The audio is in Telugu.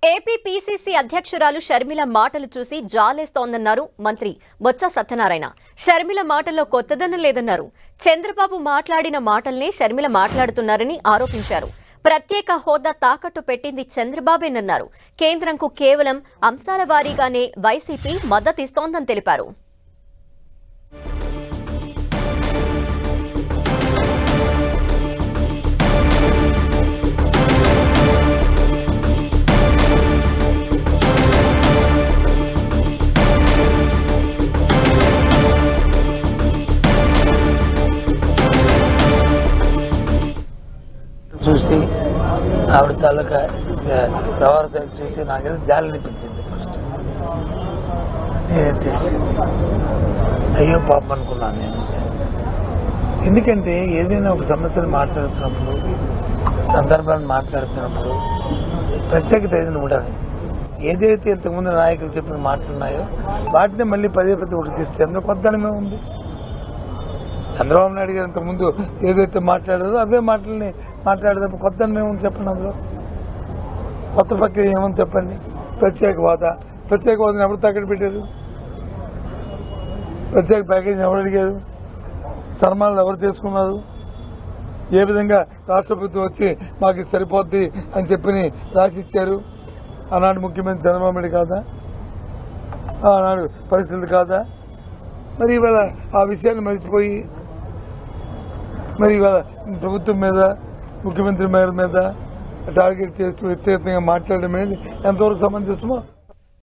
ఏపీ పీసీసీ అధ్యక్షురాలు షర్మిల మాటలు చూసి జాలేస్తోందన్నారు మంత్రి బొత్స సత్యనారాయణ. షర్మిల మాటల్లో కొత్తదనం లేదన్నారు. చంద్రబాబు మాట్లాడిన మాటల్నే షర్మిల మాట్లాడుతున్నారని ఆరోపించారు. ప్రత్యేక హోదా తాకట్టు పెట్టింది చంద్రబాబేనన్నారు. కేంద్రంకు కేవలం అంశాల వారీగానే వైసీపీ మద్దతిస్తోందని తెలిపారు. చూసి ఆవిడ తాలూకా వ్యవహార శైలి చూసి నాకేదో జాలి అనిపించింది. ఫస్ట్ నేనైతే అయ్యో పాపం అనుకున్నాను. నేను ఎందుకంటే ఏదైనా ఒక సమస్యను మాట్లాడుతున్నప్పుడు, సందర్భాన్ని మాట్లాడుతున్నప్పుడు ప్రత్యేకత ఏదైనా ఉండాలి. ఏదైతే ఇంతకుముందు నాయకులు చెప్పిన మాటలు ఉన్నాయో వాటిని మళ్ళీ పదే పదే ఉడికిస్తే అందులో కొత్తదనమే ఉంది. చంద్రబాబు నాయుడు గారు ఇంతకుముందు ఏదైతే మాట్లాడారో అవే మాటల్ని మాట్లాడేటప్పుడు కొత్తదనం ఏముంది చెప్పండి. అందులో కొత్త ప్రక్రియ ఏముంది చెప్పండి. ప్రత్యేక హోదాని ఎవరు తాకట్టు పెట్టారు? ప్రత్యేక ప్యాకేజీని ఎవరు అడిగారు? సన్మానాలు ఎవరు చేసుకున్నారు? ఏ విధంగా రాష్ట్ర ప్రభుత్వం వచ్చి మాకు సరిపోద్ది అని చెప్పి రాసిచ్చారు? ఆనాడు ముఖ్యమంత్రి చంద్రబాబు నాయుడు కాదా? ఆనాడు పరిస్థితులు కాదా? మరి ఇవాళ ఆ విషయాన్ని మర్చిపోయి మరి ఇవాళ ప్రభుత్వం మీద, ముఖ్యమంత్రి మీద టార్గెట్ చేస్తూ వ్యక్తిగతంగా మాట్లాడడం అనేది ఎంతవరకు సమంజసమో